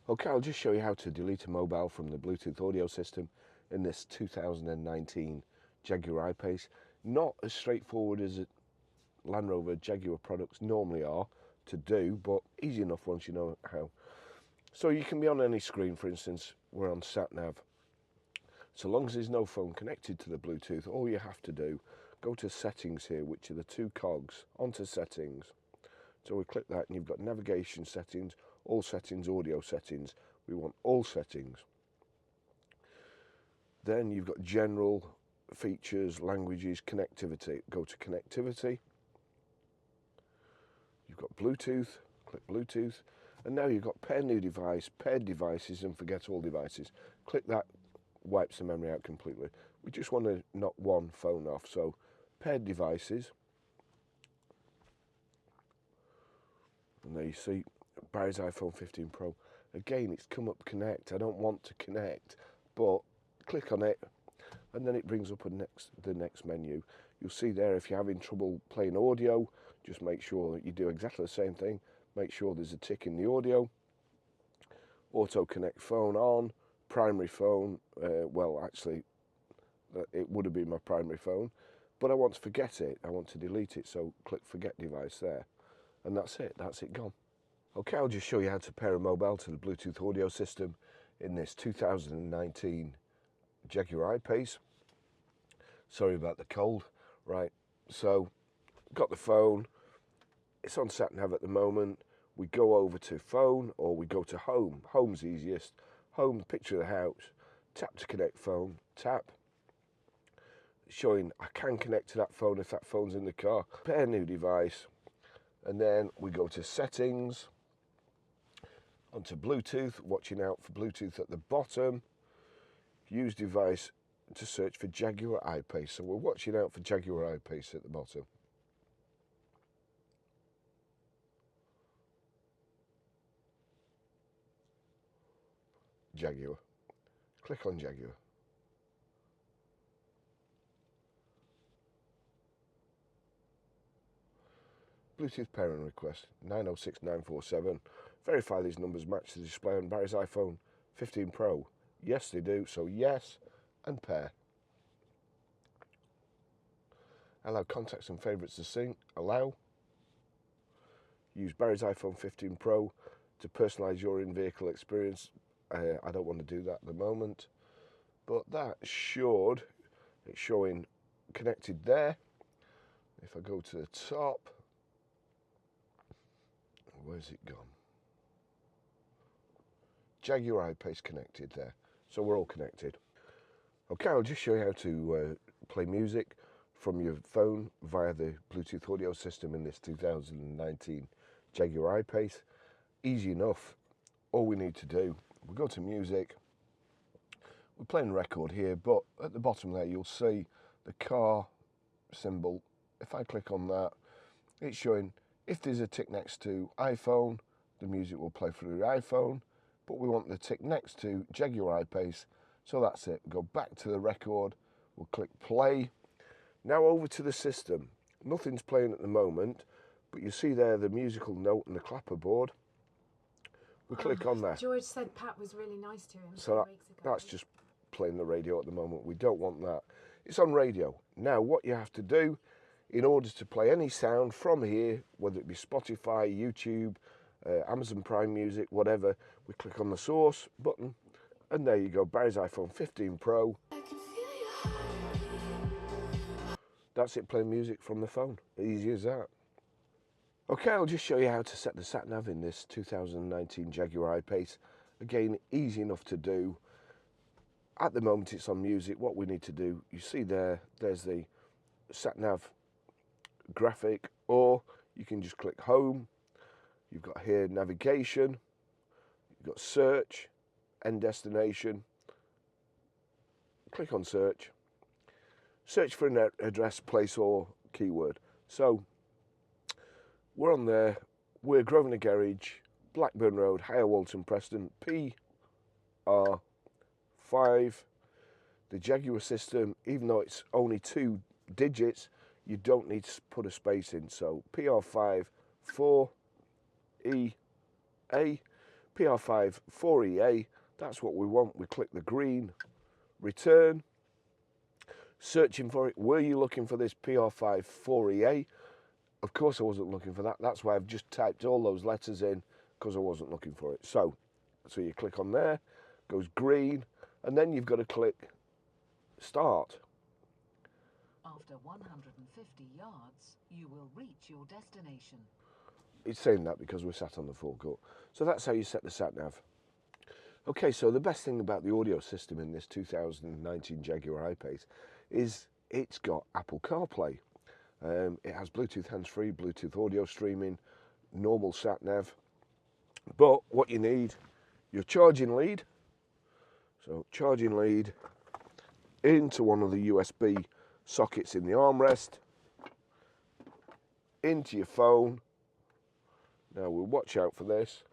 Okay, I'll just show you how to delete a mobile from the Bluetooth audio system in this 2019 Jaguar I-Pace. Not as straightforward as Land Rover Jaguar products normally are to do, but easy enough once you know how. So you can be on any screen, for instance, we're on sat-nav. So long as there's no phone connected to the Bluetooth, all you have to do, go to settings here, which are the two cogs, onto settings. So we click that and you've got navigation settings, all settings, audio settings. We want all settings. Then you've got general, features, languages, connectivity. Go to connectivity. You've got Bluetooth, click Bluetooth. And now you've got pair new device, paired devices and forget all devices. Click that, wipes the memory out completely. We just want to knock one phone off. So paired devices. And there you see Barry's iPhone 15 Pro. Again, it's come up connect. I don't want to connect, but click on it and then it brings up the next menu. You'll see there if you're having trouble playing audio, just make sure that you do exactly the same thing. Make sure there's a tick in the audio. Auto connect phone on, primary phone. Well, actually, it would have been my primary phone, but I want to forget it. I want to delete it, so click forget device there. And that's it gone. Okay, I'll just show you how to pair a mobile to the Bluetooth audio system in this 2019 Jaguar I-Pace. Sorry about the cold. Right, so got the phone, it's on sat nav at the moment. We go over to phone or we go to home. Home's easiest. Home, picture of the house, tap to connect phone, tap. Showing I can connect to that phone if that phone's in the car. Pair new device. And then we go to settings, onto Bluetooth, watching out for Bluetooth at the bottom. Use device to search for Jaguar I-Pace. So we're watching out for Jaguar I-Pace at the bottom. Jaguar. Click on Jaguar. Bluetooth pairing request 906947. Verify these numbers match the display on Barry's iPhone 15 Pro. Yes, they do. So yes, and pair. Allow contacts and favourites to sync. Allow. Use Barry's iPhone 15 Pro to personalise your in-vehicle experience. I don't want to do that at the moment, but that should, it's showing connected there. If I go to the top, where's it gone? Jaguar I-Pace connected there. So we're all connected. Okay, I'll just show you how to play music from your phone via the Bluetooth audio system in this 2019 Jaguar I-Pace. Easy enough. All we need to do, we go to music. We're playing record here, but at the bottom there you'll see the car symbol. If I click on that, it's showing if there's a tick next to iPhone, the music will play through the iPhone, but we want the tick next to Jaguar I-Pace, so that's it. Go back to the record, we'll click play. Now over to the system. Nothing's playing at the moment, but you see there the musical note and the clapperboard. We click on that. George said Pat was really nice to him. So that's just playing the radio at the moment. We don't want that. It's on radio. Now what you have to do in order to play any sound from here, whether it be Spotify, YouTube, Amazon Prime Music, whatever, we click on the source button and there you go, Barry's iPhone 15 Pro. That's it, playing music from the phone. Easy as that. Okay, I'll just show you how to set the sat-nav in this 2019 Jaguar I-Pace. Again, easy enough to do. At the moment it's on music. What we need to do, you see there's the sat-nav graphic, or you can just click home. You've got here navigation, you've got search, end destination. Click on search. Search for an address, place or keyword. So we're on there. We're Grosvenor Garage, Blackburn Road, Higher Walton, Preston, PR5. The Jaguar system, even though it's only 2 digits, you don't need to put a space in. So PR5 4EA, PR5 4EA, that's what we want. We click the green, return, searching for it. Were you looking for this PR5 4EA? Of course I wasn't looking for that. That's why I've just typed all those letters in, because I wasn't looking for it. So you click on there, goes green, and then you've got to click start. After 150 yards, you will reach your destination. It's saying that because we're sat on the forecourt. So that's how you set the sat-nav. Okay, so the best thing about the audio system in this 2019 Jaguar I-Pace is it's got Apple CarPlay. It has Bluetooth hands-free, Bluetooth audio streaming, normal sat-nav. But what you need, your charging lead. So charging lead into one of the USB sockets in the armrest, into your phone. Now we'll watch out for this.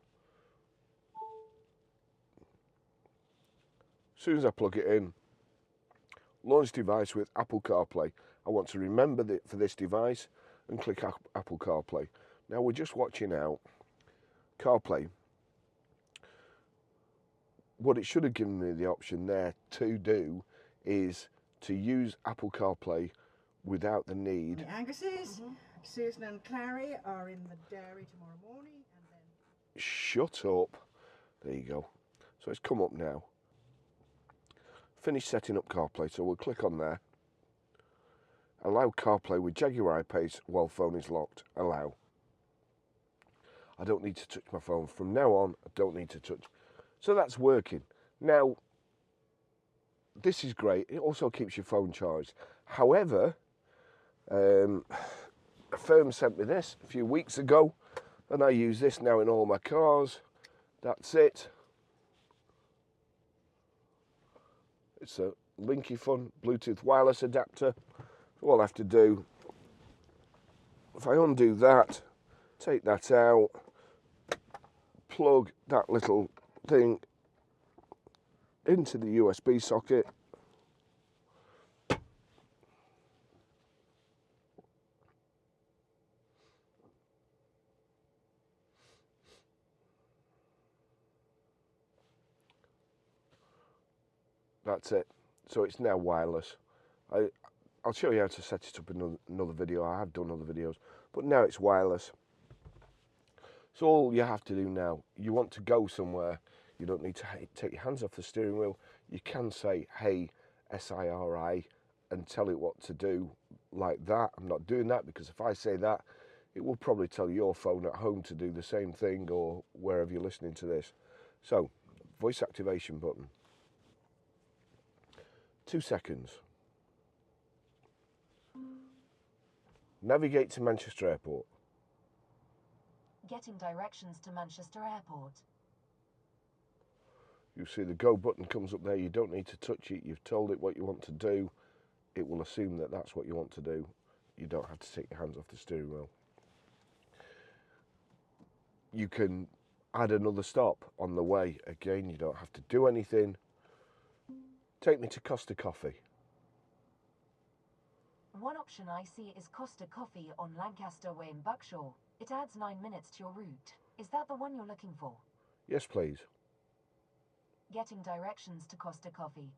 As soon as I plug it in, launch device with Apple CarPlay. I want to remember for this device and click Apple CarPlay. Now we're just watching out CarPlay. What it should have given me the option there to do is to use Apple CarPlay without the need. The Angus's, Susan and Clary are in the dairy tomorrow morning, and then... Shut up. There you go. So it's come up now. Finish setting up CarPlay, so we'll click on there. Allow CarPlay with Jaguar I-Pace while phone is locked. Allow. I don't need to touch my phone. From now on, I don't need to touch. So that's working. Now, this is great. It also keeps your phone charged. However, a firm sent me this a few weeks ago, and I use this now in all my cars. That's it. It's a Linky Fun Bluetooth wireless adapter. All I have to do, if I undo that, take that out, plug that little thing into the USB socket. That's it. So it's now wireless. I'll show you how to set it up in another video. I have done other videos, but now it's wireless. So all you have to do now, you want to go somewhere, you don't need to take your hands off the steering wheel. You can say, hey, SIRI, and tell it what to do like that. I'm not doing that because if I say that, it will probably tell your phone at home to do the same thing or wherever you're listening to this. So, voice activation button. 2 seconds. Navigate to Manchester Airport. Getting directions to Manchester Airport. You see the go button comes up there. You don't need to touch it. You've told it what you want to do. It will assume that that's what you want to do. You don't have to take your hands off the steering wheel. You can add another stop on the way. Again, you don't have to do anything. Take me to Costa Coffee. One option I see is Costa Coffee on Lancaster Way in Buckshaw. It adds 9 minutes to your route. Is that the one you're looking for? Yes, please. Getting directions to Costa Coffee.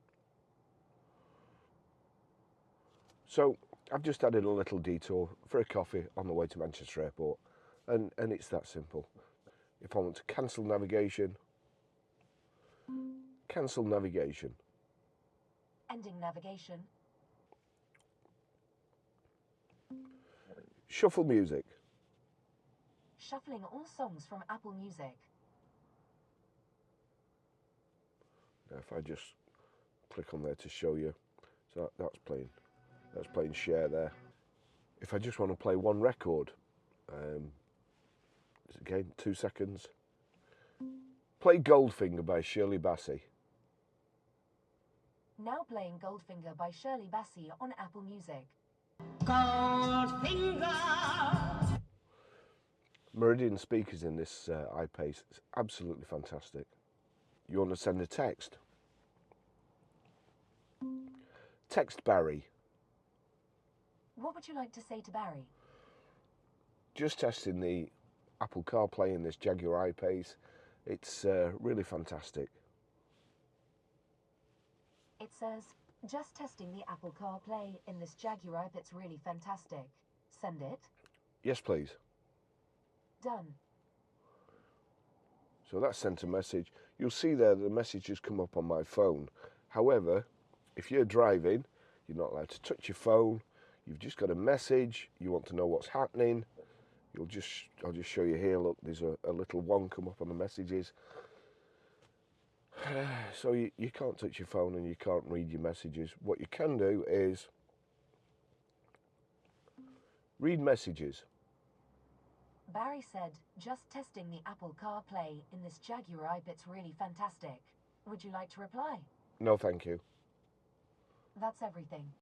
So I've just added a little detour for a coffee on the way to Manchester Airport, and it's that simple. If I want to cancel navigation, cancel navigation. Ending navigation. Shuffle music. Shuffling all songs from Apple Music. Now if I just click on there to show you, so that's playing share there. If I just want to play one record, again 2 seconds. Play Goldfinger by Shirley Bassey. Now playing Goldfinger by Shirley Bassey on Apple Music. Goldfinger! Meridian speakers in this I-Pace. It's absolutely fantastic. You want to send a text? Text Barry. What would you like to say to Barry? Just testing the Apple CarPlay in this Jaguar I-Pace. It's really fantastic. It says, just testing the Apple CarPlay in this Jaguar app. It's really fantastic. Send it. Yes, please. Done. So that sent a message. You'll see there the message has come up on my phone. However, if you're driving, you're not allowed to touch your phone. You've just got a message. You want to know what's happening. I'll just show you here. Look, there's a little one come up on the messages. So you can't touch your phone and you can't read your messages. What you can do is read messages. Barry said, just testing the Apple CarPlay in this Jaguar app. It's really fantastic. Would you like to reply? No, thank you. That's everything.